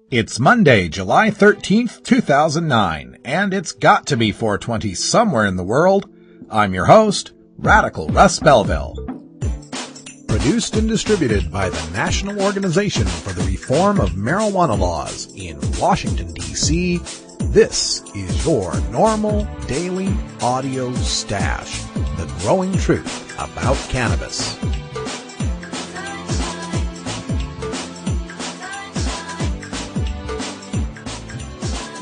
It's Monday, July 13th, 2009, and it's got to be 4:20 somewhere in the world. I'm your host, Radical Russ Belville. Produced and distributed by the National Organization for the Reform of Marijuana Laws in Washington, D.C., this is your NORML Daily Audio Stash, the growing truth about cannabis.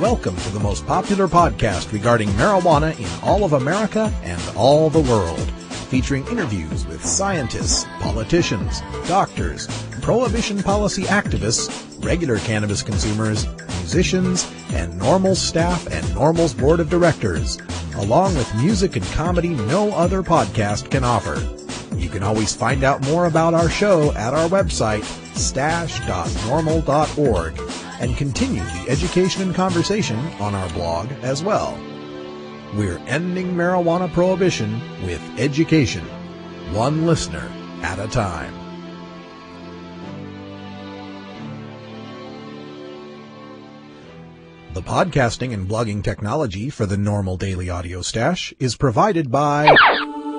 Welcome to the most popular podcast regarding marijuana in all of America and all the world, featuring interviews with scientists, politicians, doctors, prohibition policy activists, regular cannabis consumers, musicians, and NORML staff and NORML's board of directors, along with music and comedy no other podcast can offer. You can always find out more about our show at our website, stash.normal.org, and continue the education and conversation on our blog as well. We're ending marijuana prohibition with education, one listener at a time. The podcasting and blogging technology for the NORML Daily Audio Stash is provided by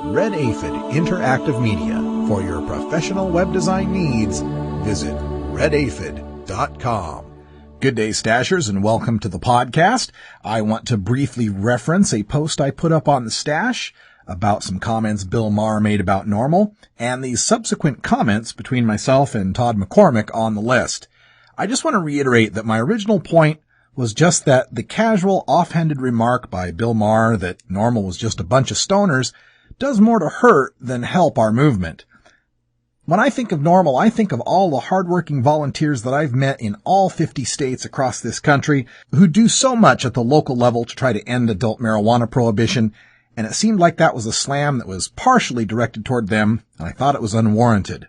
Red Aphid Interactive Media. For your professional web design needs, visit redaphid.com. Good day, Stashers, and welcome to the podcast. I want to briefly reference a post I put up on the Stash about some comments Bill Maher made about NORML, and the subsequent comments between myself and Todd McCormick on the list. I just want to reiterate that my original point was just that the casual, offhanded remark by Bill Maher that NORML was just a bunch of stoners does more to hurt than help our movement. When I think of NORML, I think of all the hardworking volunteers that I've met in all 50 states across this country who do so much at the local level to try to end adult marijuana prohibition, and it seemed like that was a slam that was partially directed toward them, and I thought it was unwarranted.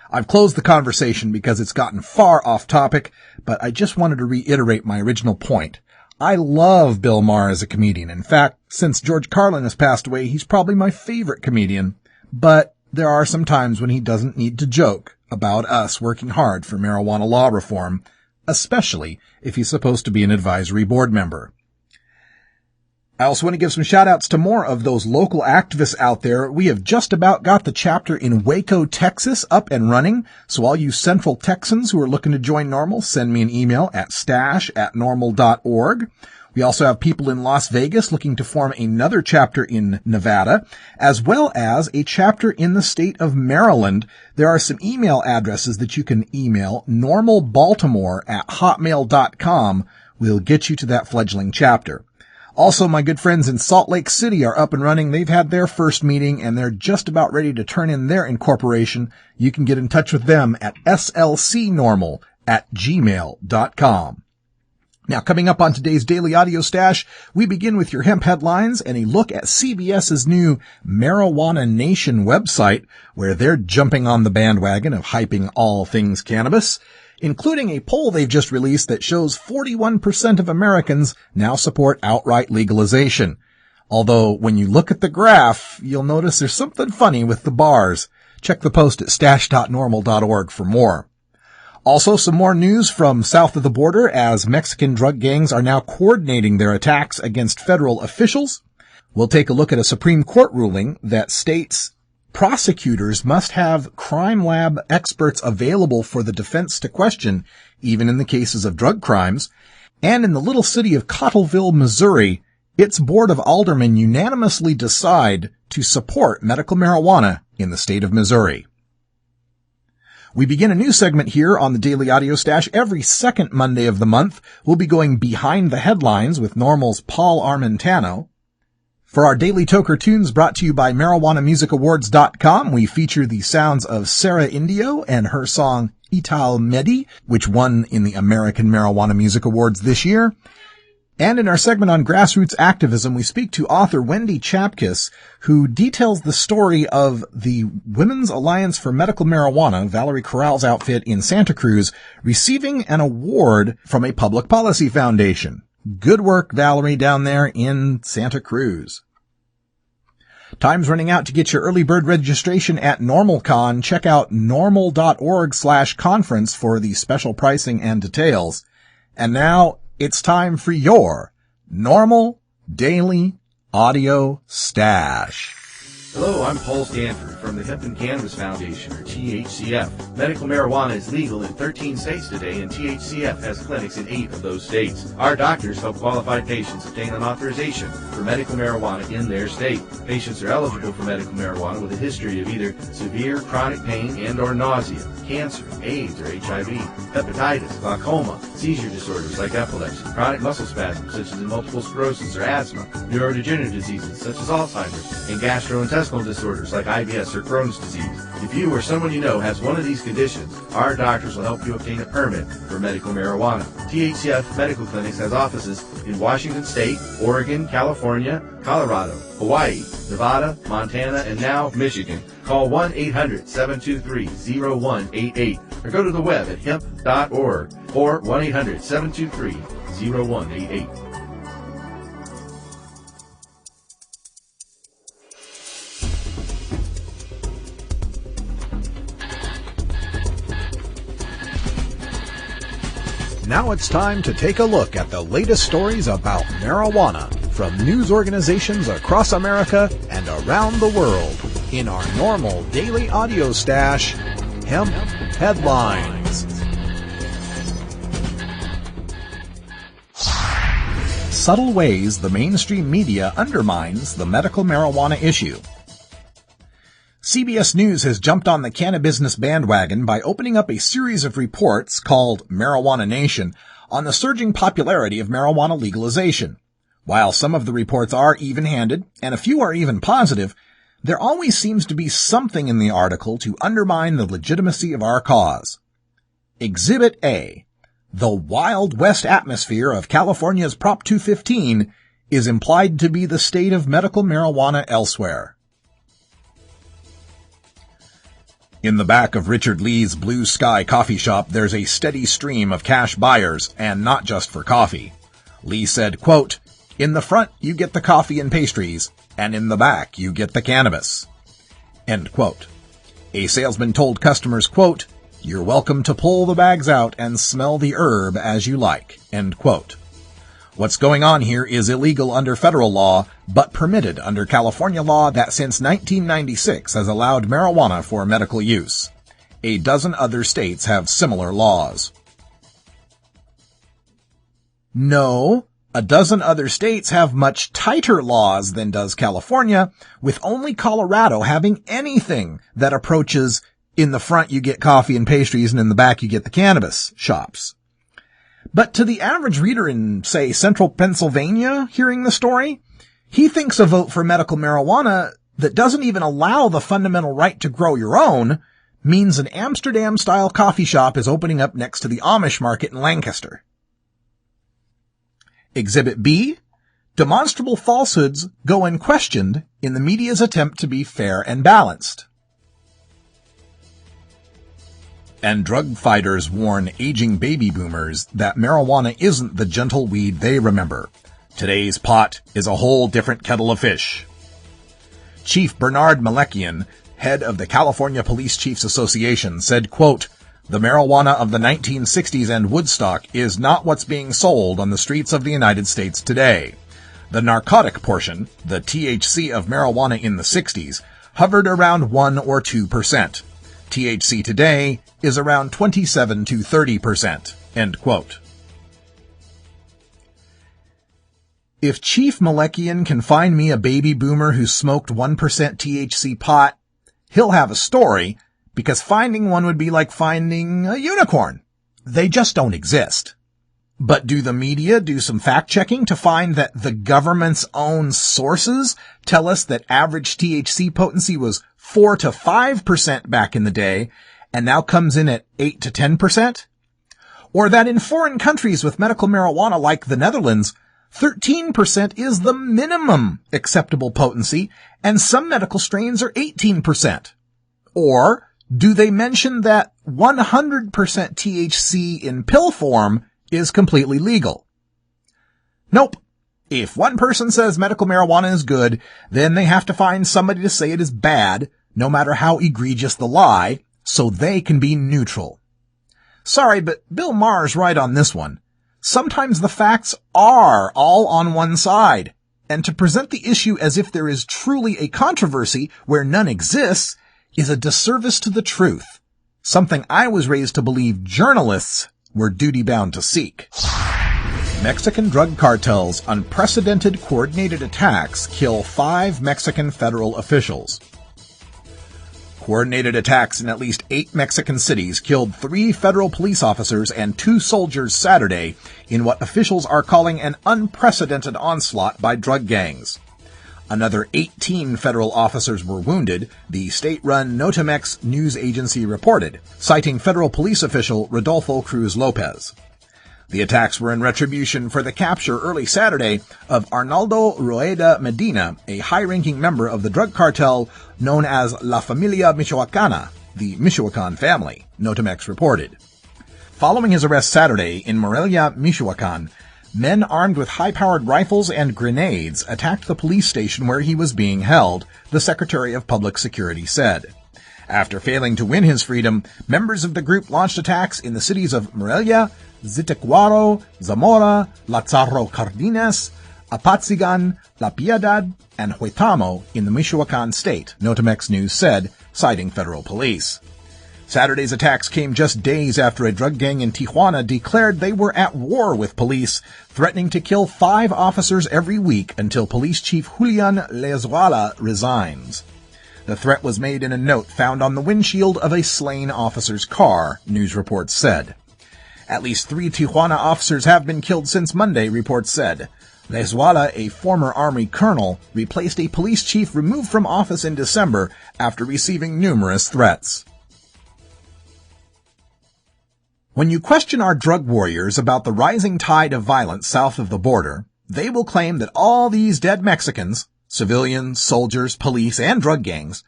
I've closed the conversation because it's gotten far off topic, but I just wanted to reiterate my original point. I love Bill Maher as a comedian. In fact, since George Carlin has passed away, he's probably my favorite comedian, but there are some times when he doesn't need to joke about us working hard for marijuana law reform, especially if he's supposed to be an advisory board member. I also want to give some shout-outs to more of those local activists out there. We have just about got the chapter in Waco, Texas up and running, so all you Central Texans who are looking to join NORML, send me an email at stash@normal.org. We also have people in Las Vegas looking to form another chapter in Nevada, as well as a chapter in the state of Maryland. There are some email addresses that you can email, normalbaltimore@hotmail.com. We'll get you to that fledgling chapter. Also, my good friends in Salt Lake City are up and running. They've had their first meeting, and they're just about ready to turn in their incorporation. You can get in touch with them at slcnormal@gmail.com. Now, coming up on today's Daily Audio Stash, we begin with your hemp headlines and a look at CBS's new Marijuana Nation website, where they're jumping on the bandwagon of hyping all things cannabis, including a poll they've just released that shows 41% of Americans now support outright legalization. Although, when you look at the graph, you'll notice there's something funny with the bars. Check the post at stash.normal.org for more. Also, some more news from south of the border as Mexican drug gangs are now coordinating their attacks against federal officials. We'll take a look at a Supreme Court ruling that states prosecutors must have crime lab experts available for the defense to question, even in the cases of drug crimes. And in the little city of Cottleville, Missouri, its board of aldermen unanimously decide to support medical marijuana in the state of Missouri. We begin a new segment here on the Daily Audio Stash every second Monday of the month. We'll be going behind the headlines with NORML's Paul Armentano. For our Daily Toker Tunes brought to you by MarijuanaMusicAwards.com, we feature the sounds of Sarah Indio and her song Ital Medi, which won in the American Marijuana Music Awards this year. And in our segment on grassroots activism, we speak to author Wendy Chapkus, who details the story of the Women's Alliance for Medical Marijuana, Valerie Corral's outfit in Santa Cruz, receiving an award from a public policy foundation. Good work, Valerie, down there in Santa Cruz. Time's running out to get your early bird registration at NORMLCon. Check out normal.org/conference for the special pricing and details. And now it's time for your normal daily audio stash. Hello, I'm Paul Stanford from the Hemp and Cannabis Foundation, or THCF. Medical marijuana is legal in 13 states today, and THCF has clinics in 8 of those states. Our doctors help qualified patients obtain an authorization for medical marijuana in their state. Patients are eligible for medical marijuana with a history of either severe chronic pain and or nausea, cancer, AIDS or HIV, hepatitis, glaucoma, seizure disorders like epilepsy, chronic muscle spasms such as multiple sclerosis or asthma, neurodegenerative diseases such as Alzheimer's, and gastrointestinal disorders like IBS or Crohn's disease. If you or someone you know has one of these conditions, our doctors will help you obtain a permit for medical marijuana. THCF Medical Clinics has offices in Washington State, Oregon, California, Colorado, Hawaii, Nevada, Montana, and now Michigan. Call 1-800-723-0188 or go to the web at hemp.org or 1-800-723-0188. Now it's time to take a look at the latest stories about marijuana from news organizations across America and around the world in our normal daily audio stash, Hemp Headlines. Subtle ways the mainstream media undermines the medical marijuana issue. CBS News has jumped on the cannabis bandwagon by opening up a series of reports called Marijuana Nation on the surging popularity of marijuana legalization. While some of the reports are even-handed and a few are even positive, there always seems to be something in the article to undermine the legitimacy of our cause. Exhibit A, the Wild West atmosphere of California's Prop 215 is implied to be the state of medical marijuana elsewhere. In the back of Richard Lee's Blue Sky coffee shop, there's a steady stream of cash buyers, and not just for coffee. Lee said, quote, "In the front, you get the coffee and pastries, and in the back, you get the cannabis." End quote. A salesman told customers, quote, "You're welcome to pull the bags out and smell the herb as you like." End quote. What's going on here is illegal under federal law, but permitted under California law that since 1996 has allowed marijuana for medical use. A dozen other states have similar laws. No, a dozen other states have much tighter laws than does California, with only Colorado having anything that approaches in the front you get coffee and pastries and in the back you get the cannabis shops. But to the average reader in, say, central Pennsylvania hearing the story, he thinks a vote for medical marijuana that doesn't even allow the fundamental right to grow your own means an Amsterdam-style coffee shop is opening up next to the Amish market in Lancaster. Exhibit B, demonstrable falsehoods go unquestioned in the media's attempt to be fair and balanced. And drug fighters warn aging baby boomers that marijuana isn't the gentle weed they remember. Today's pot is a whole different kettle of fish. Chief Bernard Malekian, head of the California Police Chiefs Association, said, quote, "The marijuana of the 1960s and Woodstock is not what's being sold on the streets of the United States today. The narcotic portion, the THC of marijuana in the 60s, hovered around 1 or 2%. THC today is around 27 to 30%. End quote. If Chief Malekian can find me a baby boomer who smoked 1% THC pot, he'll have a story, because finding one would be like finding a unicorn. They just don't exist. But do the media do some fact-checking to find that the government's own sources tell us that average THC potency was 4 to 5% back in the day, and now comes in at 8 to 10%? Or that in foreign countries with medical marijuana like the Netherlands, 13% is the minimum acceptable potency, and some medical strains are 18%? Or do they mention that 100% THC in pill form is completely legal? Nope. If one person says medical marijuana is good, then they have to find somebody to say it is bad, no matter how egregious the lie, so they can be neutral. Sorry, but Bill Maher's right on this one. sometimes the facts are all on one side, and to present the issue as if there is truly a controversy where none exists is a disservice to the truth, something I was raised to believe journalists were duty-bound to seek. Mexican drug cartels' unprecedented coordinated attacks kill 5 Mexican federal officials. Coordinated attacks in at least 8 Mexican cities killed 3 federal police officers and 2 soldiers Saturday in what officials are calling an unprecedented onslaught by drug gangs. Another 18 federal officers were wounded, the state-run Notimex news agency reported, citing federal police official Rodolfo Cruz Lopez. The attacks were in retribution for the capture early Saturday of Arnaldo Rueda Medina, a high-ranking member of the drug cartel known as La Familia Michoacana, the Michoacan family, Notimex reported. Following his arrest Saturday in Morelia, Michoacan, men armed with high-powered rifles and grenades attacked the police station where he was being held, the Secretary of Public Security said. After failing to win his freedom, members of the group launched attacks in the cities of Morelia, Zitácuaro, Zamora, Lázaro Cárdenas, Apatzigan, La Piedad, and Huetamo in the Michoacan state, Notimex News said, citing federal police. Saturday's attacks came just days after a drug gang in Tijuana declared they were at war with police, threatening to kill 5 officers every week until Police Chief Julian Lezuala resigns. The threat was made in a note found on the windshield of a slain officer's car, news reports said. At least 3 Tijuana officers have been killed since Monday, reports said. Lezuala, a former Army colonel, replaced a police chief removed from office in December after receiving numerous threats. When you question our drug warriors about the rising tide of violence south of the border, they will claim that all these dead Mexicans, civilians, soldiers, police, and drug gangs,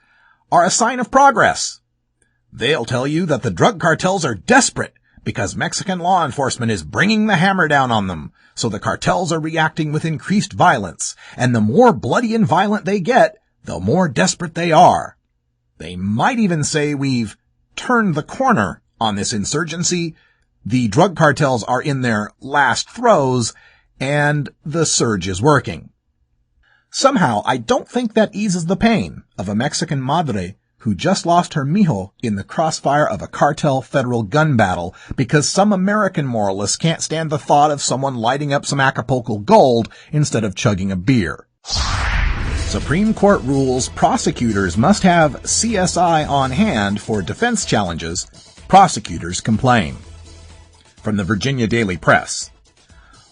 are a sign of progress. They'll tell you that the drug cartels are desperate because Mexican law enforcement is bringing the hammer down on them, so the cartels are reacting with increased violence, and the more bloody and violent they get, the more desperate they are. They might even say we've turned the corner on this insurgency, the drug cartels are in their last throes, and the surge is working. Somehow, I don't think that eases the pain of a Mexican madre who just lost her mijo in the crossfire of a cartel federal gun battle because some American moralists can't stand the thought of someone lighting up some Acapulco Gold instead of chugging a beer. Supreme Court rules prosecutors must have CSI on hand for defense challenges. Prosecutors complain. From the Virginia Daily Press.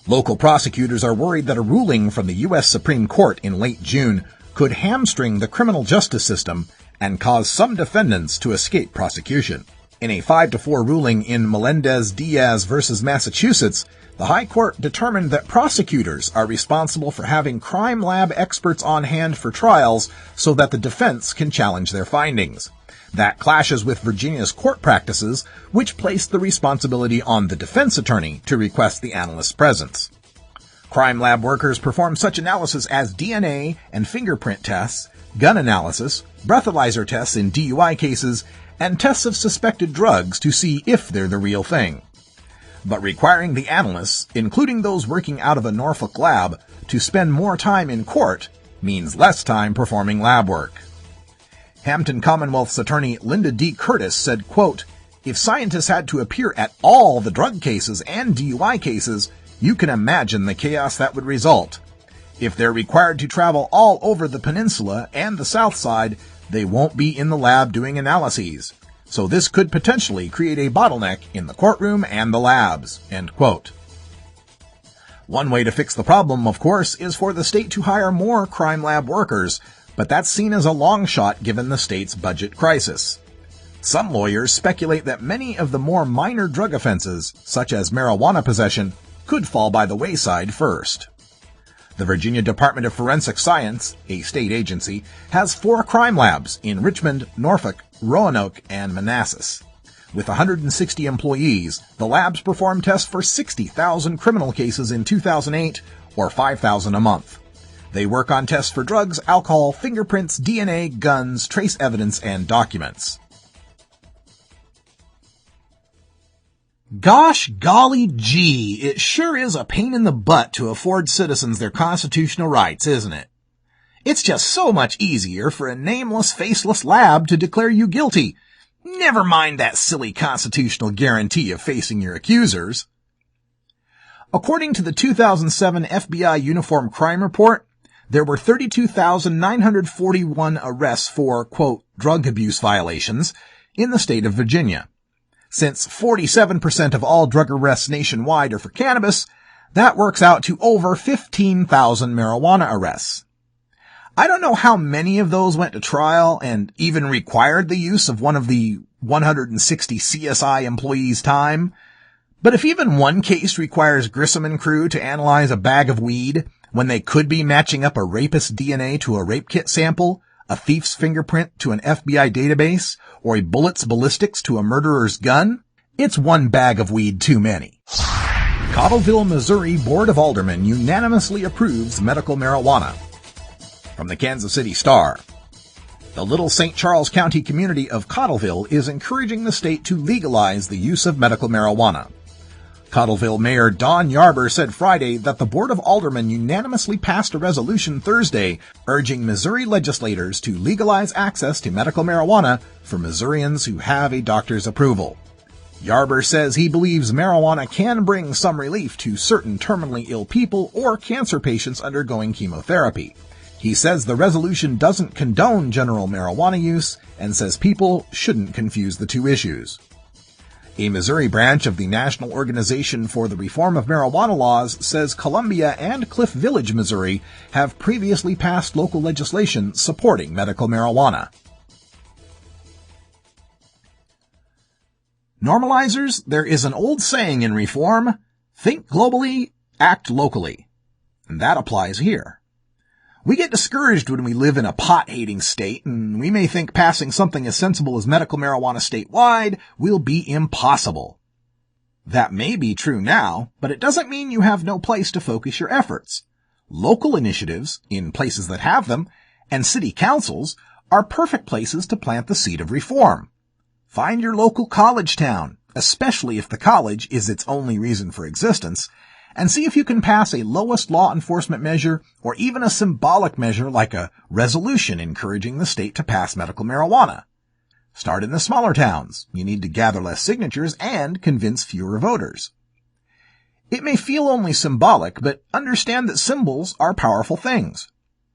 Local prosecutors are worried that a ruling from the U.S. Supreme Court in late June could hamstring the criminal justice system and cause some defendants to escape prosecution. In a 5-4 ruling in Melendez-Diaz v. Massachusetts, the High Court determined that prosecutors are responsible for having crime lab experts on hand for trials so that the defense can challenge their findings. That clashes with Virginia's court practices, which place the responsibility on the defense attorney to request the analyst's presence. Crime lab workers perform such analysis as DNA and fingerprint tests, gun analysis, breathalyzer tests in DUI cases, and tests of suspected drugs to see if they're the real thing. But requiring the analysts, including those working out of a Norfolk lab, to spend more time in court means less time performing lab work. Hampton Commonwealth's attorney Linda D. Curtis said, quote, "If scientists had to appear at all the drug cases and DUI cases, you can imagine the chaos that would result. If they're required to travel all over the peninsula and the south side, they won't be in the lab doing analyses. So this could potentially create a bottleneck in the courtroom and the labs." End quote. One way to fix the problem, of course, is for the state to hire more crime lab workers, but that's seen as a long shot given the state's budget crisis. Some lawyers speculate that many of the more minor drug offenses, such as marijuana possession, could fall by the wayside first. The Virginia Department of Forensic Science, a state agency, has 4 crime labs in Richmond, Norfolk, Roanoke, and Manassas. With 160 employees, the labs performed tests for 60,000 criminal cases in 2008, or 5,000 a month. They work on tests for drugs, alcohol, fingerprints, DNA, guns, trace evidence, and documents. Gosh golly gee, it sure is a pain in the butt to afford citizens their constitutional rights, isn't it? It's just so much easier for a nameless, faceless lab to declare you guilty. Never mind that silly constitutional guarantee of facing your accusers. According to the 2007 FBI Uniform Crime Report, there were 32,941 arrests for, quote, drug abuse violations in the state of Virginia. Since 47% of all drug arrests nationwide are for cannabis, that works out to over 15,000 marijuana arrests. I don't know how many of those went to trial and even required the use of one of the 160 CSI employees' time, but if even one case requires Grissom and crew to analyze a bag of weed when they could be matching up a rapist's DNA to a rape kit sample, a thief's fingerprint to an FBI database, or a bullet's ballistics to a murderer's gun, it's one bag of weed too many. Cottleville, Missouri Board of Aldermen unanimously approves medical marijuana. From the Kansas City Star. The Little St. Charles County community of Cottleville is encouraging the state to legalize the use of medical marijuana. Cottleville Mayor Don Yarber said Friday that the Board of Aldermen unanimously passed a resolution Thursday urging Missouri legislators to legalize access to medical marijuana for Missourians who have a doctor's approval. Yarber says he believes marijuana can bring some relief to certain terminally ill people or cancer patients undergoing chemotherapy. He says the resolution doesn't condone general marijuana use and says people shouldn't confuse the two issues. A Missouri branch of the National Organization for the Reform of Marijuana Laws says Columbia and Cliff Village, Missouri, have previously passed local legislation supporting medical marijuana. Normalizers, there is an old saying in reform, think globally, act locally. And that applies here. We get discouraged when we live in a pot-hating state, and we may think passing something as sensible as medical marijuana statewide will be impossible. That may be true now, but it doesn't mean you have no place to focus your efforts. Local initiatives, in places that have them, and city councils are perfect places to plant the seed of reform. Find your local college town, especially if the college is its only reason for existence, and see if you can pass a lowest law enforcement measure or even a symbolic measure like a resolution encouraging the state to pass medical marijuana. Start in the smaller towns. You need to gather less signatures and convince fewer voters. It may feel only symbolic, but understand that symbols are powerful things.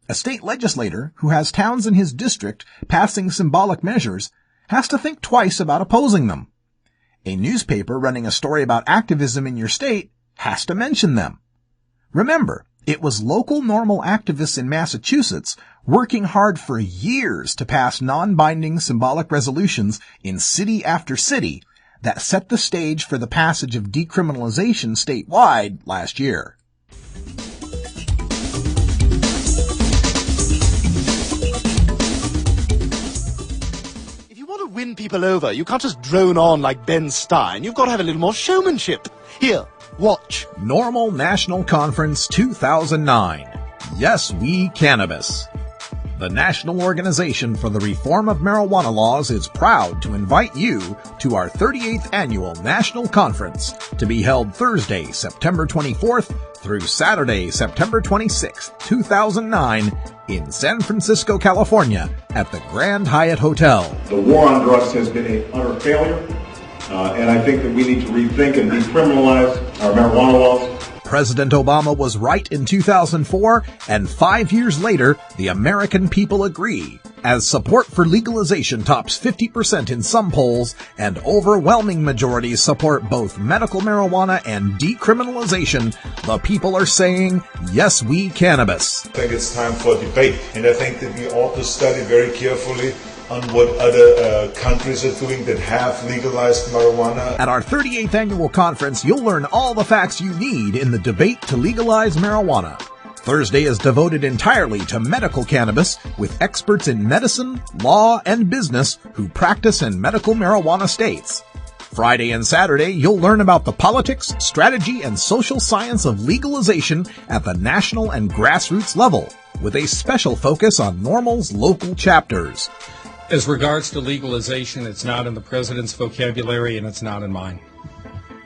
A state legislator who has towns in his district passing symbolic measures has to think twice about opposing them. A newspaper running a story about activism in your state has to mention them. Remember, it was local NORML activists in Massachusetts working hard for years to pass non-binding symbolic resolutions in city after city that set the stage for the passage of decriminalization statewide last year. If you want to win people over, you can't just drone on like Ben Stein. You've got to have a little more showmanship. Here, watch. NORML National Conference 2009. Yes, we cannabis. The National Organization for the Reform of Marijuana Laws is proud to invite you to our 38th Annual National Conference to be held Thursday, September 24th through Saturday, September 26th, 2009 in San Francisco, California at the Grand Hyatt Hotel. The war on drugs has been an utter failure, and I think that we need to rethink and decriminalize our marijuana laws. President Obama was right in 2004, and 5 years later, the American people agree. As support for legalization tops 50% in some polls, and overwhelming majorities support both medical marijuana and decriminalization, the people are saying, yes, we cannabis. I think it's time for a debate, and I think that we ought to study very carefully on what other countries are doing that have legalized marijuana. At our 38th annual conference, you'll learn all the facts you need in the debate to legalize marijuana. Thursday is devoted entirely to medical cannabis with experts in medicine, law, and business who practice in medical marijuana states. Friday and Saturday, you'll learn about the politics, strategy, and social science of legalization at the national and grassroots level, with a special focus on NORML's local chapters. As regards to legalization, it's not in the president's vocabulary and it's not in mine.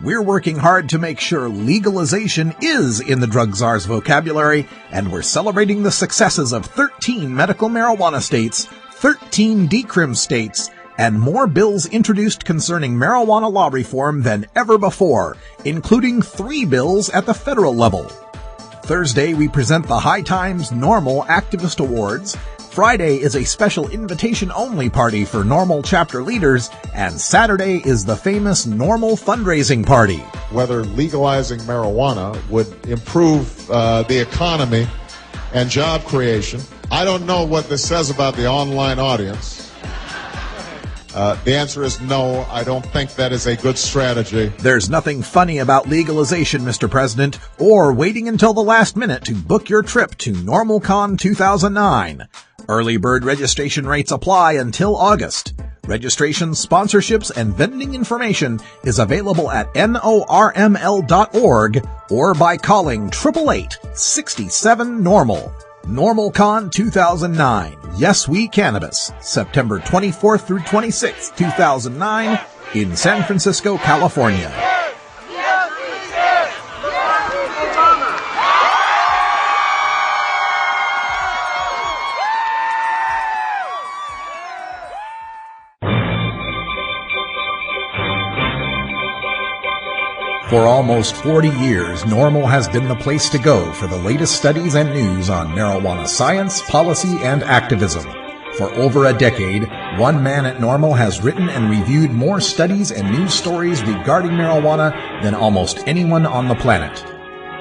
We're working hard to make sure legalization is in the drug czar's vocabulary, and we're celebrating the successes of 13 medical marijuana states, 13 decrim states, and more bills introduced concerning marijuana law reform than ever before, including 3 bills at the federal level. Thursday, we present the High Times NORML Activist Awards. Friday is a special invitation-only party for NORML chapter leaders, and Saturday is the famous NORML fundraising party. Whether legalizing marijuana would improve the economy and job creation. I don't know what this says about the online audience. The answer is no, I don't think that is a good strategy. There's nothing funny about legalization, Mr. President, or waiting until the last minute to book your trip to NORMLCon 2009. Early bird registration rates apply until August. Registration, sponsorships, and vending information is available at norml.org or by calling 888-67-NORML. NORMLCon 2009. Yes, We Cannabis. September 24th through 26th, 2009 in San Francisco, California. For almost 40 years, NORML has been the place to go for the latest studies and news on marijuana science, policy, and activism. For over a decade, one man at NORML has written and reviewed more studies and news stories regarding marijuana than almost anyone on the planet.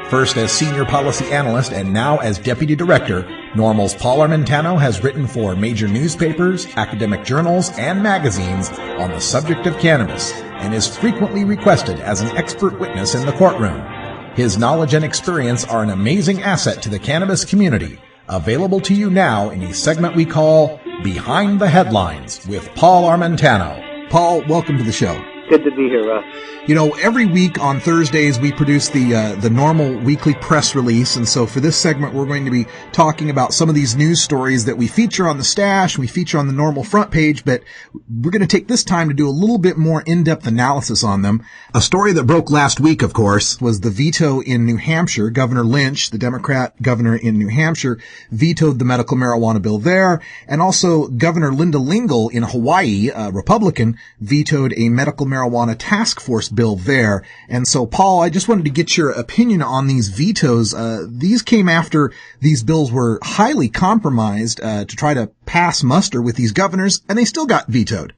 First as senior policy analyst and now as deputy director, NORML's Paul Armentano has written for major newspapers, academic journals, and magazines on the subject of cannabis, and is frequently requested as an expert witness in the courtroom. His knowledge and experience are an amazing asset to the cannabis community, available to you now in a segment we call Behind the Headlines with Paul Armentano. Paul, welcome to the show. Good to be here, Russ. You know, every week on Thursdays we produce the NORML weekly press release, and so for this segment we're going to be talking about some of these news stories that we feature on the stash, we feature on the NORML front page, but we're going to take this time to do a little bit more in-depth analysis on them. A story that broke last week, of course, was the veto in New Hampshire. Governor Lynch, the Democrat governor in New Hampshire, vetoed the medical marijuana bill there, and also Governor Linda Lingle in Hawaii, a Republican, vetoed a medical marijuana task force bill there. And so, Paul, I just wanted to get your opinion on these vetoes. These came after these bills were highly compromised to try to pass muster with these governors, and they still got vetoed.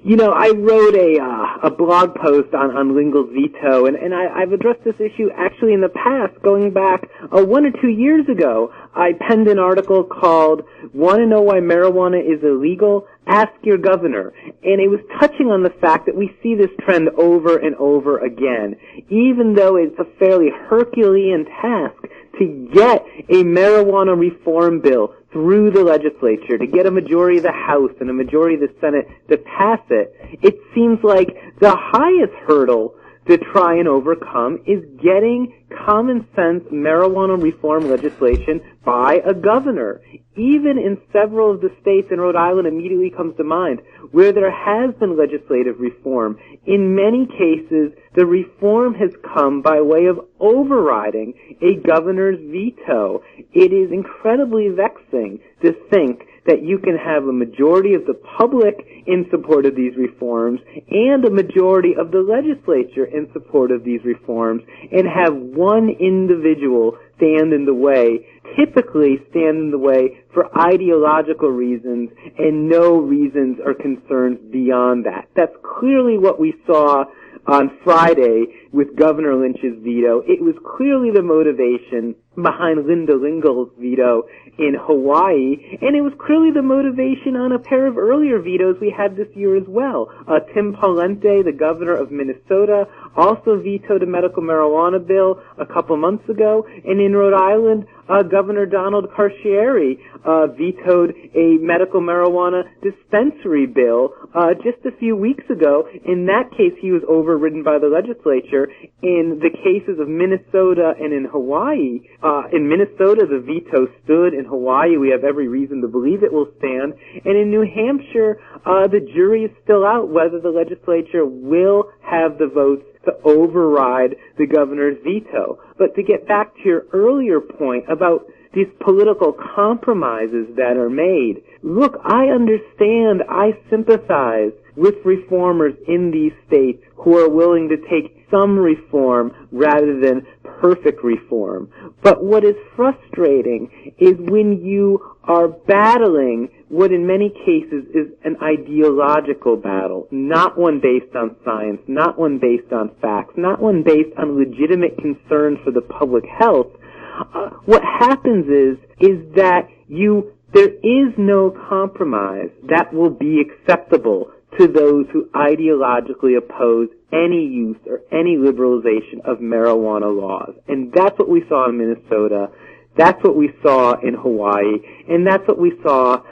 You know, I wrote a blog post on Lingle's veto, and I've addressed this issue actually in the past, going back 1 or 2 years ago. I penned an article called "Want to Know Why Marijuana is Illegal? Ask Your Governor." And it was touching on the fact that we see this trend over and over again. Even though it's a fairly Herculean task to get a marijuana reform bill through the legislature, to get a majority of the House and a majority of the Senate to pass it, it seems like the highest hurdle to try and overcome is getting common sense marijuana reform legislation by a governor. Even in several of the states, and Rhode Island immediately comes to mind, where there has been legislative reform, in many cases the reform has come by way of overriding a governor's veto. It is incredibly vexing to think that you can have a majority of the public in support of these reforms and a majority of the legislature in support of these reforms, and have one individual stand in the way, typically stand in the way for ideological reasons and no reasons or concerns beyond that. That's clearly what we saw on Friday with Governor Lynch's veto. It was clearly the motivation behind Linda Lingle's veto in Hawaii, and it was clearly the motivation on a pair of earlier vetoes we had this year as well. Tim Pawlenty, the governor of Minnesota, also vetoed a medical marijuana bill a couple months ago, and in Rhode Island, Governor Donald Carcieri vetoed a medical marijuana dispensary bill just a few weeks ago. In that case, he was overridden by the legislature. In the cases of Minnesota and in Hawaii, in Minnesota, the veto stood. In Hawaii, we have every reason to believe it will stand. And in New Hampshire, the jury is still out whether the legislature will have the votes to override the governor's veto. But to get back to your earlier point about these political compromises that are made, look, I understand, I sympathize with reformers in these states who are willing to take some reform rather than perfect reform. But what is frustrating is when you are battling what in many cases is an ideological battle, not one based on science, not one based on facts, not one based on legitimate concerns for the public health. What happens is that there is no compromise that will be acceptable to those who ideologically oppose any use or any liberalization of marijuana laws. And that's what we saw in Minnesota, that's what we saw in Hawaii, and that's what we saw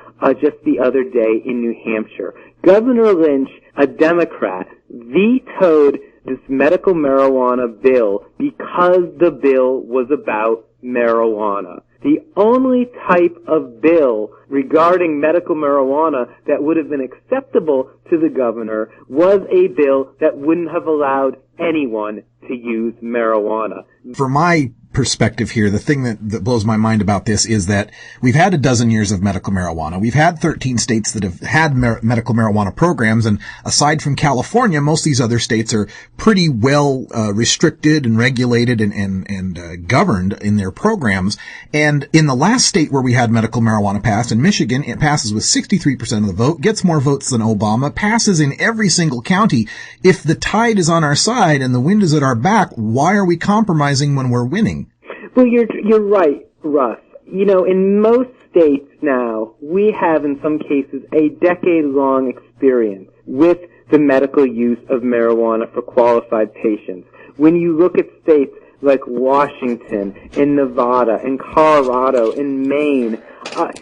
just the other day in New Hampshire. Governor Lynch, a Democrat, vetoed this medical marijuana bill because the bill was about marijuana. The only type of bill regarding medical marijuana that would have been acceptable to the governor was a bill that wouldn't have allowed anyone to use marijuana. From my perspective here, the thing that blows my mind about this is that we've had a dozen years of medical marijuana. We've had 13 states that have had medical marijuana programs, and aside from California, most of these other states are pretty well restricted and regulated and governed in their programs. And in the last state where we had medical marijuana passed, in Michigan, it passes with 63% of the vote, gets more votes than Obama, passes in every single county. If the tide is on our side and the wind is at our back, why are we compromising when we're winning? Well, you're right, Russ. You know, in most states now, we have in some cases a decade-long experience with the medical use of marijuana for qualified patients. When you look at states like Washington and Nevada and Colorado and Maine,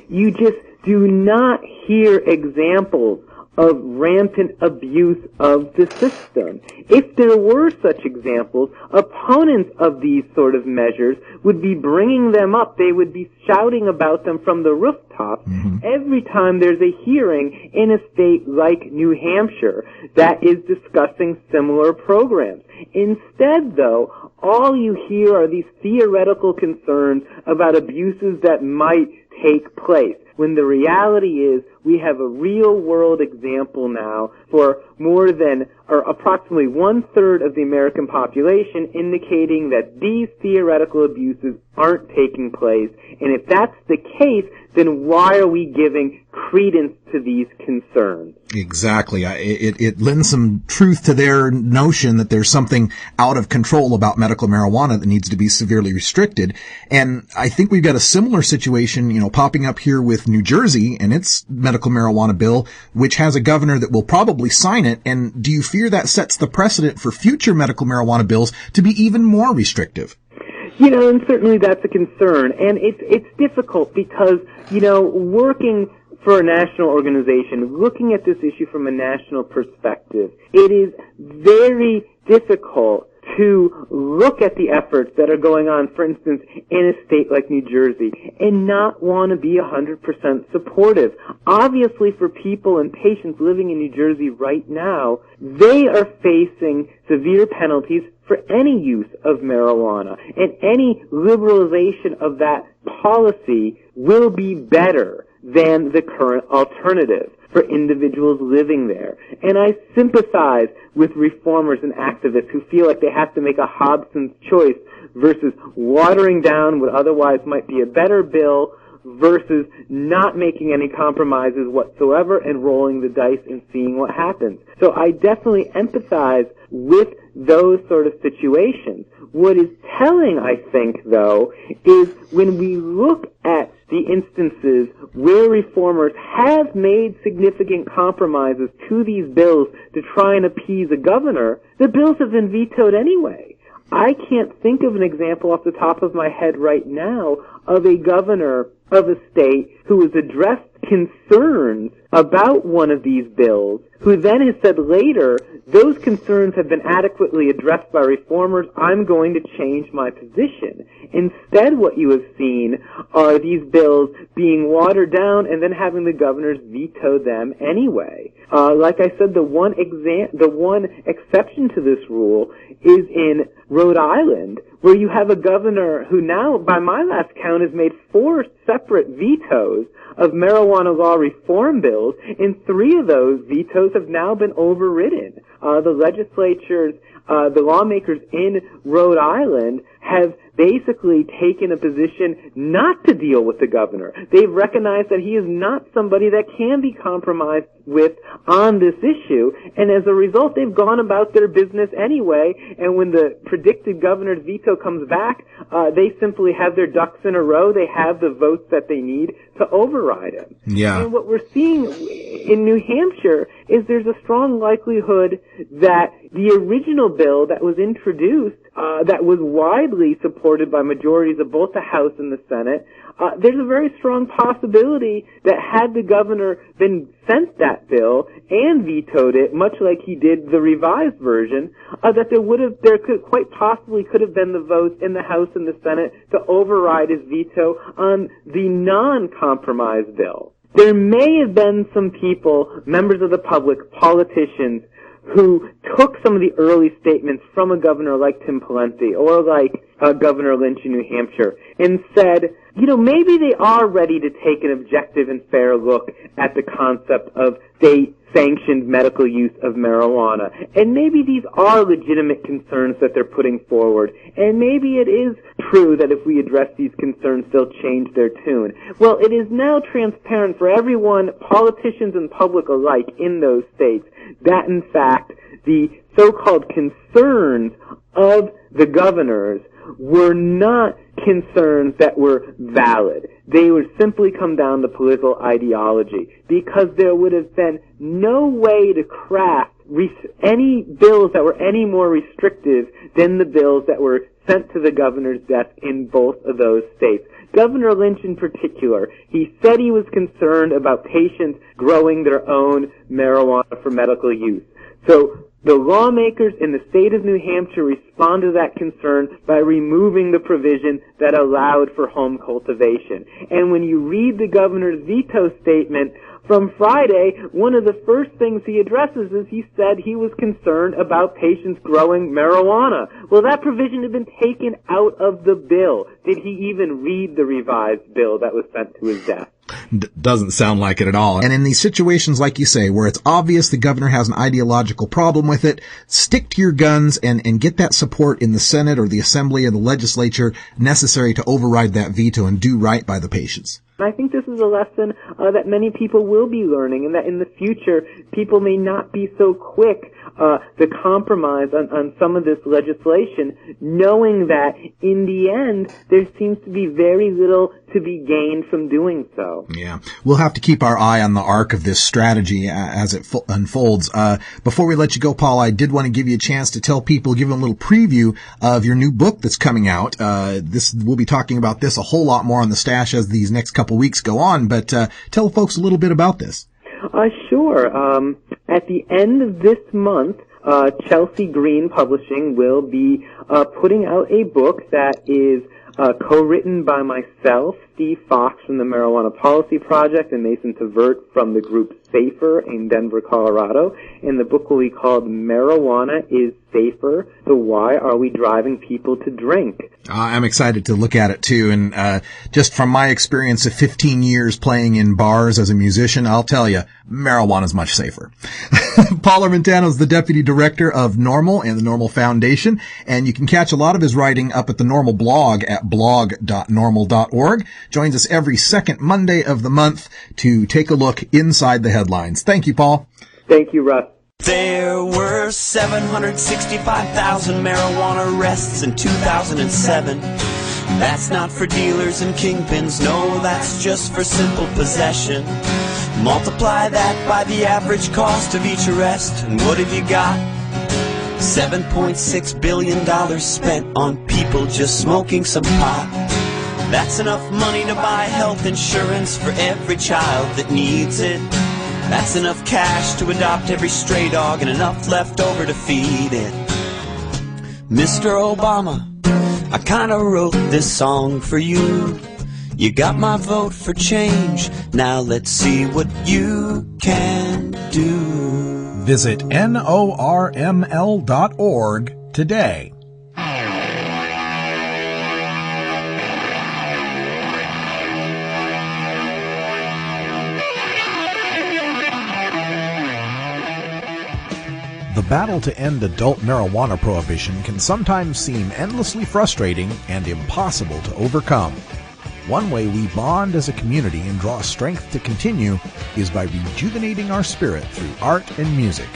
you just do not hear examples of rampant abuse of the system. If there were such examples, opponents of these sort of measures would be bringing them up. They would be shouting about them from the rooftops every time there's a hearing in a state like New Hampshire that is discussing similar programs. Instead, though, all you hear are these theoretical concerns about abuses that might take place, when the reality is we have a real-world example now for more than, or approximately one-third of the American population indicating that these theoretical abuses aren't taking place. And if that's the case, then why are we giving credence to these concerns? Exactly. It lends some truth to their notion that there's something out of control about medical marijuana that needs to be severely restricted. And I think we've got a similar situation, popping up here with New Jersey and its medical marijuana bill, which has a governor that will probably sign it. And do you fear that sets the precedent for future medical marijuana bills to be even more restrictive? And certainly that's a concern. And it's difficult because, working for a national organization, looking at this issue from a national perspective, it is very difficult to look at the efforts that are going on, for instance, in a state like New Jersey, and not want to be 100% supportive. Obviously, for people and patients living in New Jersey right now, they are facing severe penalties for any use of marijuana, and any liberalization of that policy will be better than the current alternative for individuals living there. And I sympathize with reformers and activists who feel like they have to make a Hobson's choice versus watering down what otherwise might be a better bill versus not making any compromises whatsoever and rolling the dice and seeing what happens. So I definitely empathize with those sort of situations. What is telling, I think, though, is when we look at the instances where reformers have made significant compromises to these bills to try and appease a governor, the bills have been vetoed anyway. I can't think of an example off the top of my head right now of a governor of a state who has addressed concerns about one of these bills, who then has said later, those concerns have been adequately addressed by reformers, I'm going to change my position. Instead, what you have seen are these bills being watered down and then having the governors veto them anyway. Like I said, the one exception to this rule is in Rhode Island, where you have a governor who now, by my last count, has made 4 separate vetoes of marijuana law reform bills, and 3 of those vetoes have now been overridden. The legislatures, the lawmakers in Rhode Island have basically taken a position not to deal with the governor. They've recognized that he is not somebody that can be compromised with on this issue, and as a result, they've gone about their business anyway, and when the predicted governor's veto comes back, they simply have their ducks in a row. They have the votes that they need to override him. Yeah. And what we're seeing in New Hampshire is there's a strong likelihood that the original bill that was introduced, that was widely supported by majorities of both the House and the Senate, there's a very strong possibility that had the governor been sent that bill and vetoed it, much like he did the revised version, that there could quite possibly could have been the votes in the House and the Senate to override his veto on the non-compromise bill. There may have been some people, members of the public, politicians, who took some of the early statements from a governor like Tim Pawlenty or like Governor Lynch in New Hampshire and said, maybe they are ready to take an objective and fair look at the concept of state-sanctioned medical use of marijuana. And maybe these are legitimate concerns that they're putting forward. And maybe it is true that if we address these concerns, they'll change their tune. Well, it is now transparent for everyone, politicians and public alike in those states, that in fact the so-called concerns of the governors were not concerns that were valid. They would simply come down to political ideology, because there would have been no way to craft any bills that were any more restrictive than the bills that were sent to the governor's desk in both of those states. Governor Lynch in particular, he said he was concerned about patients growing their own marijuana for medical use. So the lawmakers in the state of New Hampshire responded to that concern by removing the provision that allowed for home cultivation. And when you read the governor's veto statement from Friday, one of the first things he addresses is he said he was concerned about patients growing marijuana. Well, that provision had been taken out of the bill. Did he even read the revised bill that was sent to his desk? Doesn't sound like it at all. And in these situations, like you say, where it's obvious the governor has an ideological problem with it, stick to your guns and get that support in the Senate or the Assembly or the legislature necessary to override that veto and do right by the patients. I think this is a lesson that many people will be learning, and that in the future people may not be so quick to compromise on some of this legislation, knowing that in the end there seems to be very little to be gained from doing so. Yeah, we'll have to keep our eye on the arc of this strategy as it unfolds. Before we let you go, Paul, I did want to give you a chance to tell people, give them a little preview of your new book that's coming out. We'll be talking about this a whole lot more on the Stash as these next couple weeks go on, but tell folks a little bit about this. Sure. At the end of this month, Chelsea Green Publishing will be putting out a book that is co-written by myself, Steve Fox from the Marijuana Policy Project, and Mason Tavert from the group Safer in Denver, Colorado. And the book will be called Marijuana is Safer, so Why Are We Driving People to Drink? I'm excited to look at it too, and just from my experience of 15 years playing in bars as a musician, I'll tell you, marijuana is much safer. Paul Armentano is the Deputy Director of NORML and the NORML Foundation, and you can catch a lot of his writing up at the NORML blog at blog.norml.org. Joins us every second Monday of the month to take a look inside the headlines. Thank you, Paul. Thank you, Russ. There were 765,000 marijuana arrests in 2007. That's not for dealers and kingpins, no, that's just for simple possession. Multiply that by the average cost of each arrest, and what have you got? $7.6 billion spent on people just smoking some pot. That's enough money to buy health insurance for every child that needs it. That's enough cash to adopt every stray dog and enough left over to feed it. Mr. Obama, I kinda wrote this song for you. You got my vote for change, now let's see what you can do. Visit NORML.org today. The battle to end adult marijuana prohibition can sometimes seem endlessly frustrating and impossible to overcome. One way we bond as a community and draw strength to continue is by rejuvenating our spirit through art and music.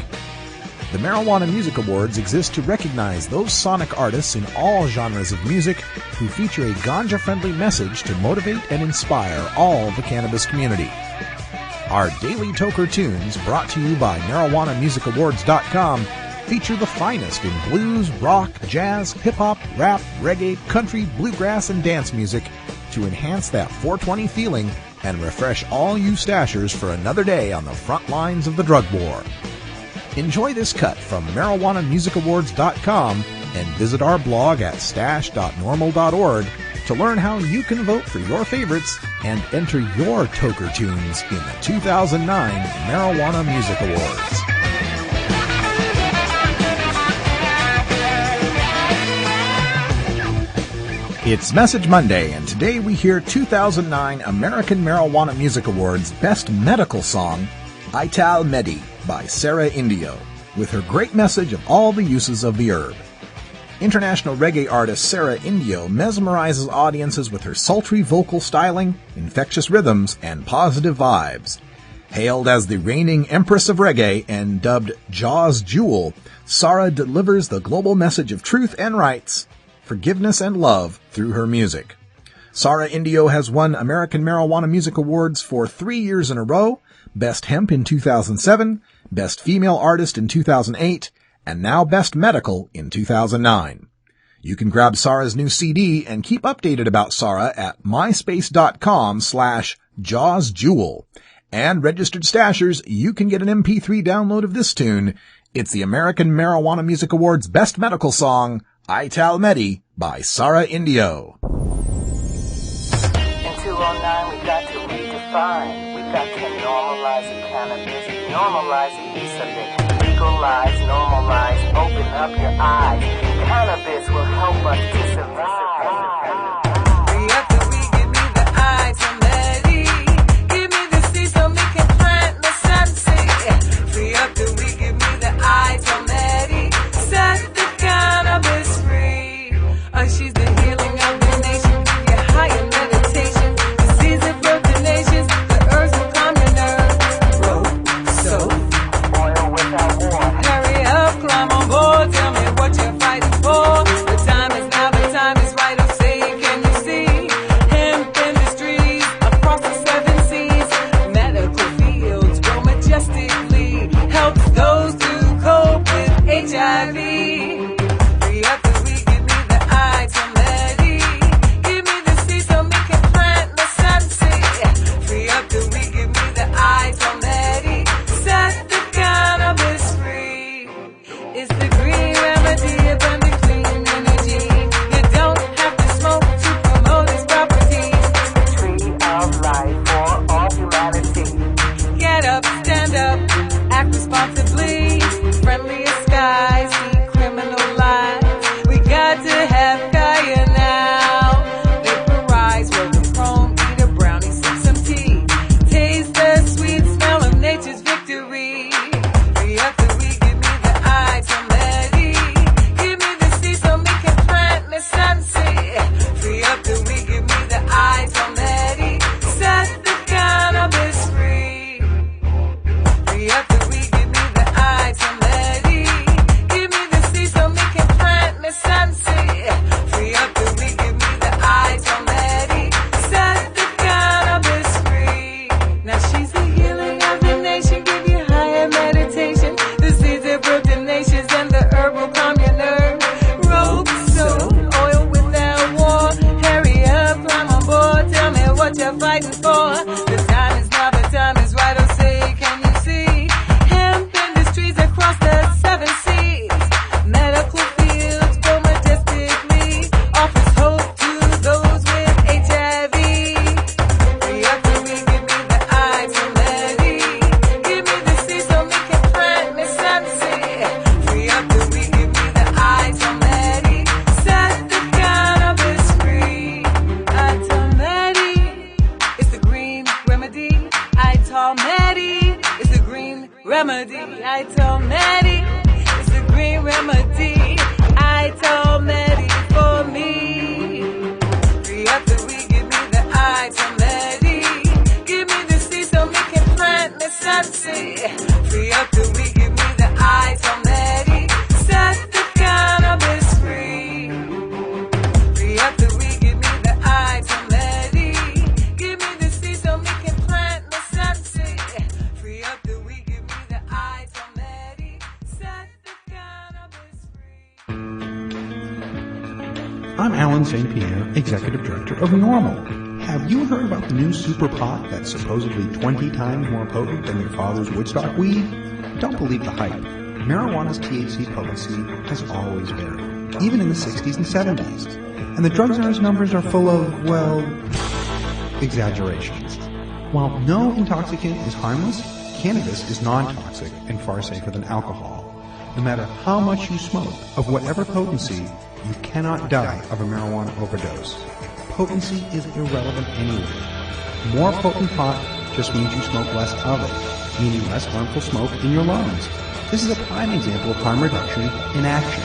The Marijuana Music Awards exist to recognize those sonic artists in all genres of music who feature a ganja-friendly message to motivate and inspire all the cannabis community. Our daily Toker Tunes, brought to you by MarijuanaMusicAwards.com, feature the finest in blues, rock, jazz, hip-hop, rap, reggae, country, bluegrass, and dance music to enhance that 420 feeling and refresh all you stashers for another day on the front lines of the drug war. Enjoy this cut from MarijuanaMusicAwards.com and visit our blog at stash.normal.org to learn how you can vote for your favorites and enter your Toker Tunes in the 2009 Marijuana Music Awards. It's Message Monday, and today we hear 2009 American Marijuana Music Awards Best Medical Song, Ital Medi, by Sarah Indio, with her great message of all the uses of the herb. International reggae artist Sarah Indio mesmerizes audiences with her sultry vocal styling, infectious rhythms, and positive vibes. Hailed as the reigning empress of reggae and dubbed Jaws Jewel, Sarah delivers the global message of truth and rights, forgiveness and love through her music. Sarah Indio has won American Marijuana Music Awards for 3 years in a row, Best Hemp in 2007, Best Female Artist in 2008, and now Best Medical in 2009. You can grab Sarah's new CD and keep updated about Sarah at myspace.com/JawsJewel. And registered stashers, you can get an MP3 download of this tune. It's the American Marijuana Music Awards Best Medical Song, Ital Medi, by Sarah Indio. In 209, we got to redefine. We got to normalize the cannabis, normalize the use of it, legalize, normalize, open up your eyes. Cannabis will help us to survive. She's the healing of the nation. Your higher meditation. Disease and birth the nations. The herbs will calm your nerves. Rope, soap, oil without war. Hurry up, climb on board. Tell me what you're fighting for. The time is now, the time is right. Oh, say, can you see? Hemp industries across the 7 seas. Medical fields grow majestically. Helps those to cope with HIV. Free up the week. Harry remedy. I told Maddie it's the green remedy. I told Maddie for me. Free up the weed, give me the I told Maddie. Give me the seed so we can plant me something. Free up the weed, give me the I told Maddie. Set the cannabis free. Free up the weed, give me the I told Maddie. Give me the seed so we can plant me something. Free up the weed, give me the I told Maddie. Set the cannabis free. I'm Alan St. Pierre, Executive Director of NORML. Have you heard about the new super pot that's supposedly 20 times more potent than your father's Woodstock weed? Don't believe the hype. Marijuana's THC potency has always varied, even in the 60s and 70s. And the drug czar's numbers are full of, well, exaggerations. While no intoxicant is harmless, cannabis is non-toxic and far safer than alcohol. No matter how much you smoke, of whatever potency, you cannot die of a marijuana overdose. Potency is irrelevant anyway. More potent pot just means you smoke less of it, meaning less harmful smoke in your lungs. This is a prime example of harm reduction in action.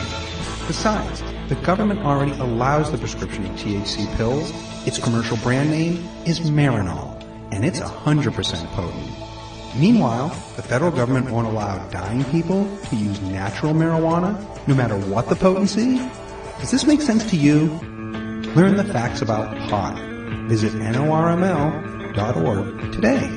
Besides, the government already allows the prescription of THC pills. Its commercial brand name is Marinol, and it's 100% potent. Meanwhile, the federal government won't allow dying people to use natural marijuana, no matter what the potency. Does this make sense to you? Learn the facts about pot. Visit NORML.org today.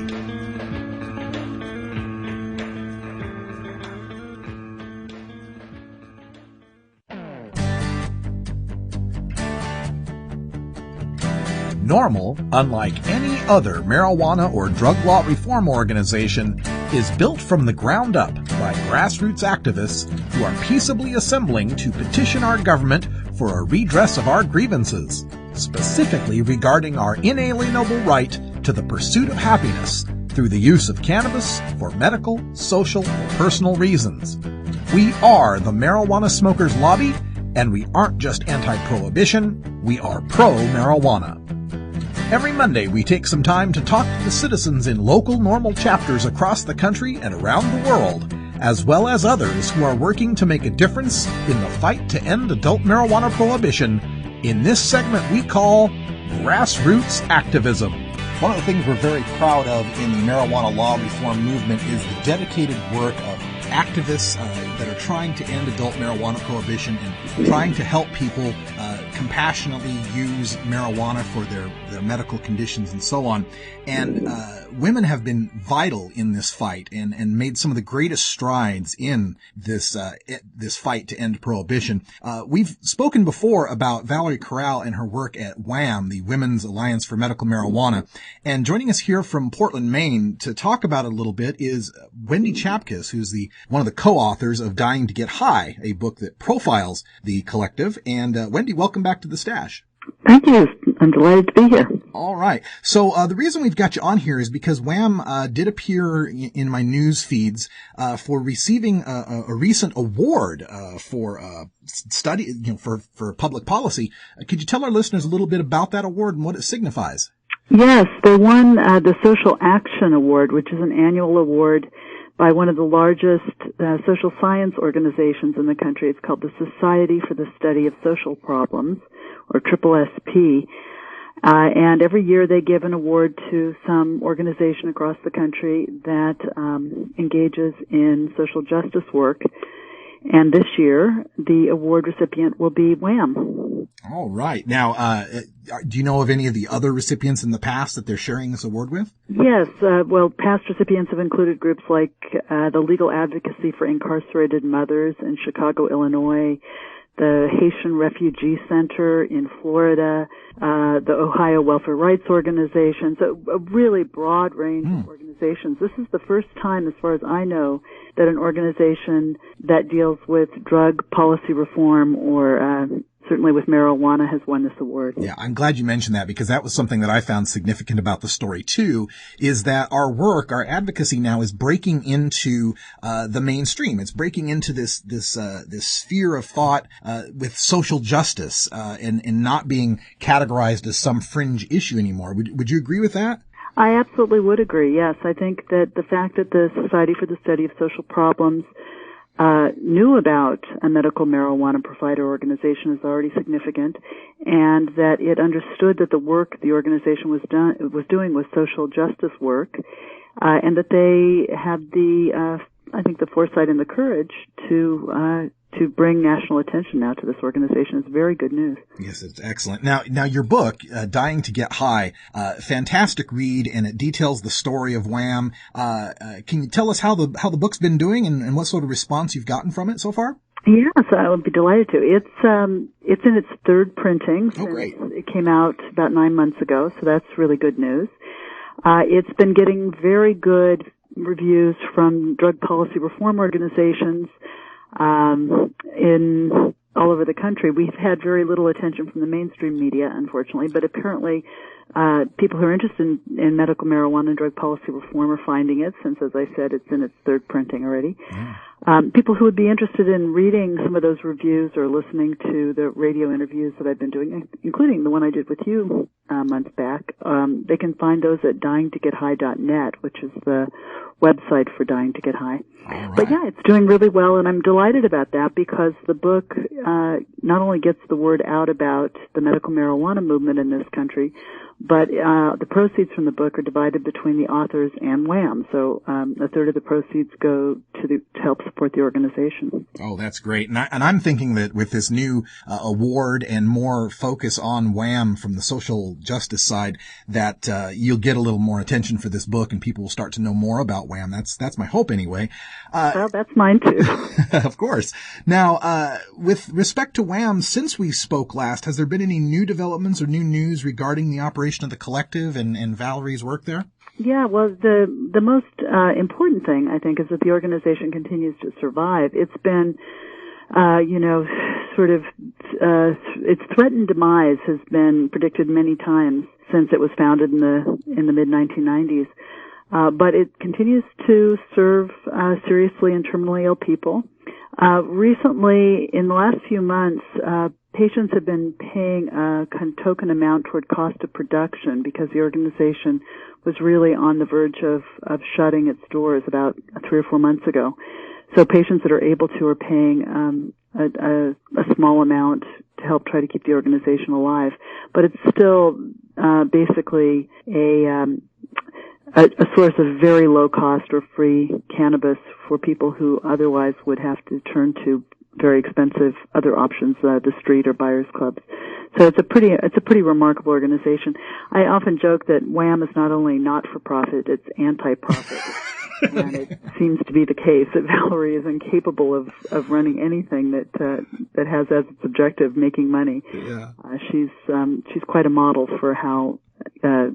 NORML, unlike any other marijuana or drug law reform organization, is built from the ground up by grassroots activists who are peaceably assembling to petition our government for a redress of our grievances, specifically regarding our inalienable right to the pursuit of happiness through the use of cannabis for medical, social, or personal reasons. We are the Marijuana Smokers Lobby, and we aren't just anti-prohibition, we are pro-marijuana. Every Monday, we take some time to talk to the citizens in local NORML chapters across the country and around the world, as well as others who are working to make a difference in the fight to end adult marijuana prohibition in this segment we call Grassroots Activism. One of the things we're very proud of in the marijuana law reform movement is the dedicated work of activists that are trying to end adult marijuana prohibition and trying to help people compassionately use marijuana for their medical conditions and so on. And women have been vital in this fight and made some of the greatest strides in this fight to end prohibition. We've spoken before about Valerie Corral and her work at WHAM, the Women's Alliance for Medical Marijuana. And joining us here from Portland, Maine to talk about it a little bit is Wendy Chapkus, who's one of the co-authors of Dying to Get High, a book that profiles the collective. And Wendy, welcome back to the Stash. Thank you. I'm delighted to be here. All right. So the reason we've got you on here is because WHAM did appear in my news feeds for receiving a recent award for study, for public policy. Could you tell our listeners a little bit about that award and what it signifies? Yes, they won the Social Action Award, which is an annual award by one of the largest social science organizations in the country. It's called the Society for the Study of Social Problems, or SSSP. And every year they give an award to some organization across the country that engages in social justice work. And this year, the award recipient will be WHAM. All right. Now, do you know of any of the other recipients in the past that they're sharing this award with? Yes. Well, past recipients have included groups like the Legal Advocacy for Incarcerated Mothers in Chicago, Illinois, the Haitian Refugee Center in Florida, the Ohio Welfare Rights Organization, so a really broad range of organizations. This is the first time, as far as I know, that an organization that deals with drug policy reform or certainly with marijuana has won this award. Yeah, I'm glad you mentioned that because that was something that I found significant about the story too, is that our work, our advocacy now is breaking into the mainstream. It's breaking into this sphere of thought with social justice and not being categorized as some fringe issue anymore. Would you agree with that? I absolutely would agree, yes. I think that the fact that the Society for the Study of Social Problems knew about a medical marijuana provider organization is already significant, and that it understood that the work the organization was doing was social justice work, and that they had the foresight and the courage to bring national attention now to this organization. Is very good news. Yes, it's excellent. Now your book, Dying to Get High, fantastic read, and it details the story of Wham. Can you tell us how the book's been doing and what sort of response you've gotten from it so far? Yes, I would be delighted to. It's in its third printing. Oh, great. It came out about 9 months ago, so that's really good news. It's been getting very good reviews from drug policy reform organizations in all over the country. We've had very little attention from the mainstream media, unfortunately, but apparently people who are interested in medical marijuana and drug policy reform are finding it, since, as I said, it's in its third printing already. People who would be interested in reading some of those reviews or listening to the radio interviews that I've been doing, including the one I did with you months back, they can find those at dyingtogethigh.net, which is the website for Dying to Get High. Right. But yeah, it's doing really well, and I'm delighted about that, because the book not only gets the word out about the medical marijuana movement in this country, but the proceeds from the book are divided between the authors and Wham. So a third of the proceeds go to help support the organization. Oh, that's great. And I'm thinking that with this new award and more focus on Wham from the social justice side, that you'll get a little more attention for this book and people will start to know more about Wham. That's my hope anyway. Well, that's mine too. Of course. Now, with respect to Wham, since we spoke last, has there been any new developments or new news regarding the operation of the collective and Valerie's work there? Yeah, well, the most important thing, I think, is that the organization continues to survive. It's been, its threatened demise has been predicted many times since it was founded in the mid-1990s. But it continues to serve seriously and terminally ill people. Recently, in the last few months, patients have been paying a token amount toward cost of production, because the organization was really on the verge of shutting its doors about 3 or 4 months ago. So patients that are able to are paying a small amount to help try to keep the organization alive. But it's still basically a source of very low cost or free cannabis for people who otherwise would have to turn to very expensive other options, the street or buyers clubs. So it's a pretty remarkable organization. I often joke that Wham is not only not for profit, it's anti-profit. And it seems to be the case that Valerie is incapable of running anything that has as its objective making money. Yeah. She's quite a model for how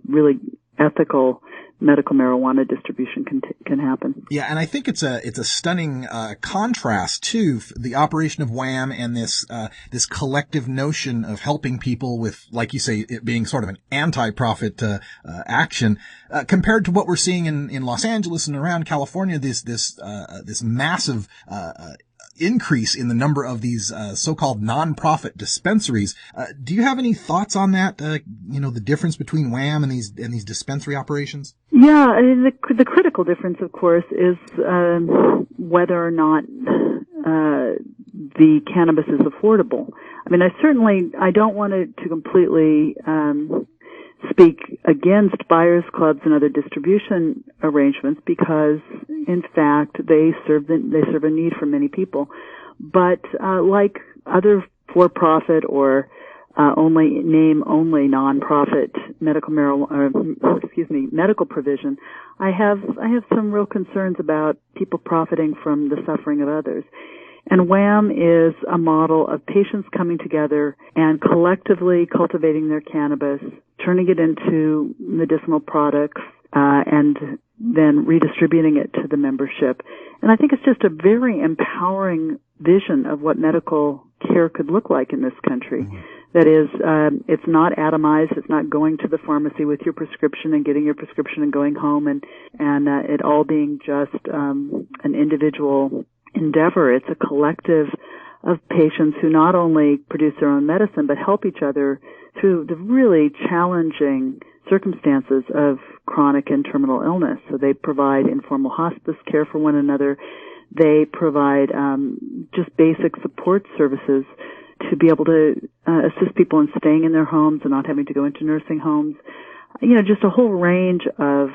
really ethical medical marijuana distribution can happen. Yeah, and I think it's a stunning contrast to the operation of Wham and this collective notion of helping people with, like you say, it being sort of an anti-profit action compared to what we're seeing in Los Angeles and around California. This massive increase in the number of these so-called non-profit dispensaries. Do you have any thoughts on that? The difference between Wham and these dispensary operations? Yeah, I mean, the critical difference, of course, is whether or not the cannabis is affordable. I mean, I don't want to completely speak against buyers clubs and other distribution arrangements, because in fact they serve a need for many people. But like other for-profit or only non-profit medical provision, I have some real concerns about people profiting from the suffering of others. And Wham is a model of patients coming together and collectively cultivating their cannabis, turning it into medicinal products, and then redistributing it to the membership. And I think it's just a very empowering vision of what medical care could look like in this country. Mm-hmm. That is, it's not atomized. It's not going to the pharmacy with your prescription and getting your prescription and going home and it all being just an individual endeavor. It's a collective of patients who not only produce their own medicine but help each other through the really challenging circumstances of chronic and terminal illness. So they provide informal hospice care for one another. They provide just basic support services to be able to assist people in staying in their homes and not having to go into nursing homes. You know, just a whole range of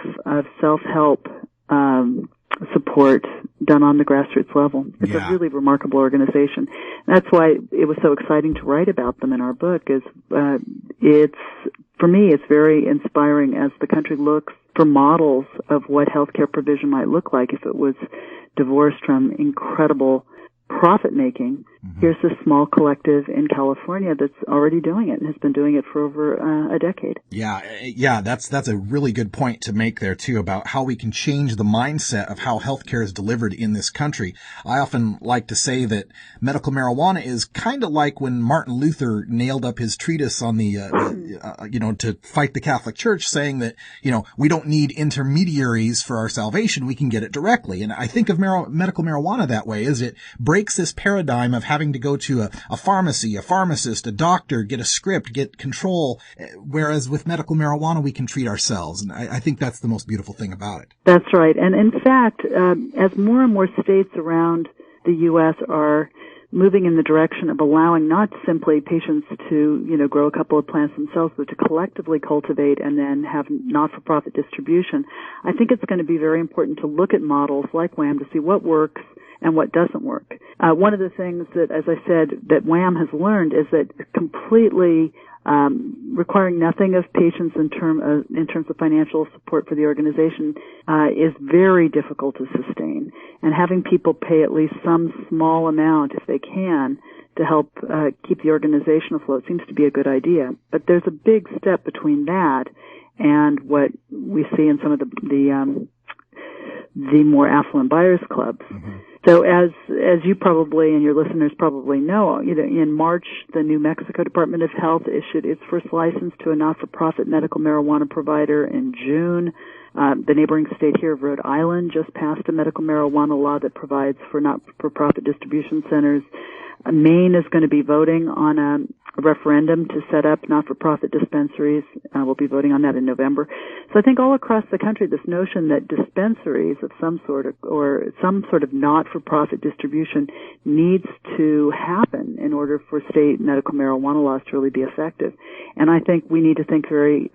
self-help support done on the grassroots level. It's a really remarkable organization. That's why it was so exciting to write about them in our book. For me, it's very inspiring as the country looks for models of what healthcare provision might look like if it was divorced from incredible profit making. Here's this small collective in California that's already doing it and has been doing it for over a decade. Yeah, that's a really good point to make there too about how we can change the mindset of how healthcare is delivered in this country. I often like to say that medical marijuana is kind of like when Martin Luther nailed up his treatise on the to fight the Catholic Church, saying that, we don't need intermediaries for our salvation. We can get it directly. And I think of medical marijuana that way, is it breaks this paradigm of having to go to a pharmacy, a pharmacist, a doctor, get a script, get control, whereas with medical marijuana we can treat ourselves. And I think that's the most beautiful thing about it. That's right. And in fact, as more and more states around the U.S. are moving in the direction of allowing not simply patients to, grow a couple of plants themselves, but to collectively cultivate and then have not-for-profit distribution, I think it's going to be very important to look at models like WHAM to see what works and what doesn't work. One of the things that, as I said, that WHAM has learned is that completely requiring nothing of patients in terms of financial support for the organization is very difficult to sustain. And having people pay at least some small amount, if they can, to help keep the organization afloat seems to be a good idea. But there's a big step between that and what we see in some of the more affluent buyers clubs. So as you probably and your listeners probably know, in March, the New Mexico Department of Health issued its first license to a not-for-profit medical marijuana provider. In June, the neighboring state here of Rhode Island just passed a medical marijuana law that provides for not-for-profit distribution centers. Maine is going to be voting on a referendum to set up not-for-profit dispensaries. We'll be voting on that in November. So I think all across the country, this notion that dispensaries of some sort or some sort of not-for-profit distribution needs to happen in order for state medical marijuana laws to really be effective. And I think we need to think very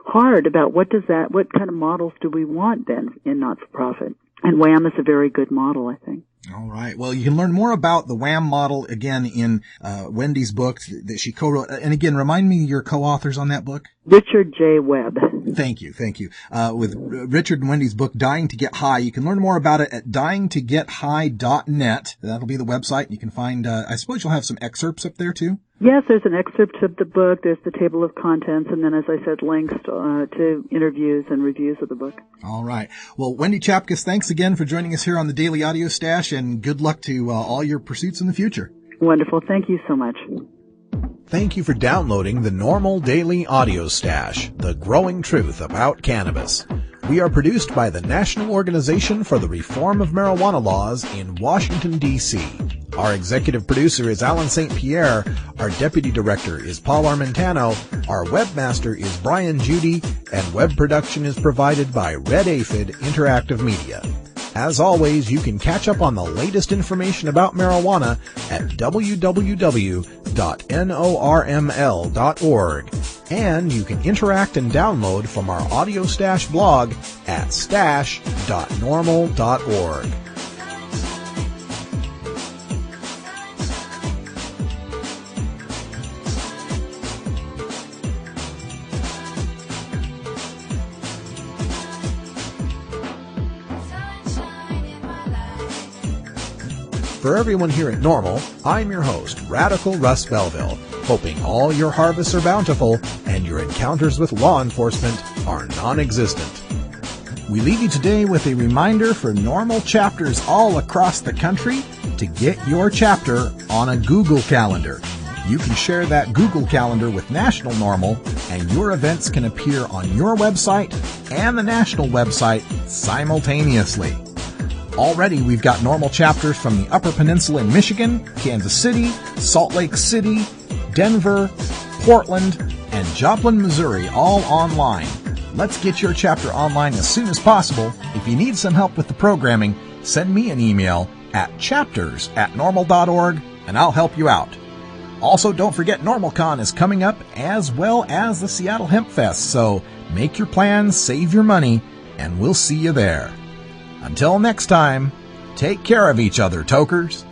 hard about what kind of models do we want then in not-for-profit. And WHAM is a very good model, I think. All right. Well, you can learn more about the WHAM model again in Wendy's book that she co-wrote. And again, remind me your co-authors on that book. Richard J. Webb. Thank you. With Richard and Wendy's book, Dying to Get High. You can learn more about it at dyingtogetHigh.net. That'll be the website. You can find, I suppose you'll have some excerpts up there too? Yes, there's an excerpt of the book. There's the table of contents, and then, as I said, links to interviews and reviews of the book. All right. Well, Wendy Chapkus, thanks again for joining us here on the Daily Audio Stash, and good luck to all your pursuits in the future. Wonderful. Thank you so much. Thank you for downloading the NORML Daily Audio Stash, the growing truth about cannabis. We are produced by the National Organization for the Reform of Marijuana Laws in Washington, D.C. Our executive producer is Alan St. Pierre. Our deputy director is Paul Armentano. Our webmaster is Brian Judy. And web production is provided by Red Aphid Interactive Media. As always, you can catch up on the latest information about marijuana at www.norml.org. And you can interact and download from our Audio Stash blog at stash.norml.org. For everyone here at NORML, I'm your host, Radical Russ Belville, hoping all your harvests are bountiful and your encounters with law enforcement are non-existent. We leave you today with a reminder for NORML chapters all across the country to get your chapter on a Google Calendar. You can share that Google Calendar with National NORML, and your events can appear on your website and the national website simultaneously. Already, we've got NORML chapters from the Upper Peninsula in Michigan, Kansas City, Salt Lake City, Denver, Portland, and and Joplin, Missouri, all online. Let's get your chapter online as soon as possible. If you need some help with the programming, send me an email at chapters@normal.org and I'll help you out. Also, don't forget NormalCon is coming up, as well as the Seattle Hemp Fest, so make your plans, save your money, and we'll see you there. Until next time, take care of each other, tokers.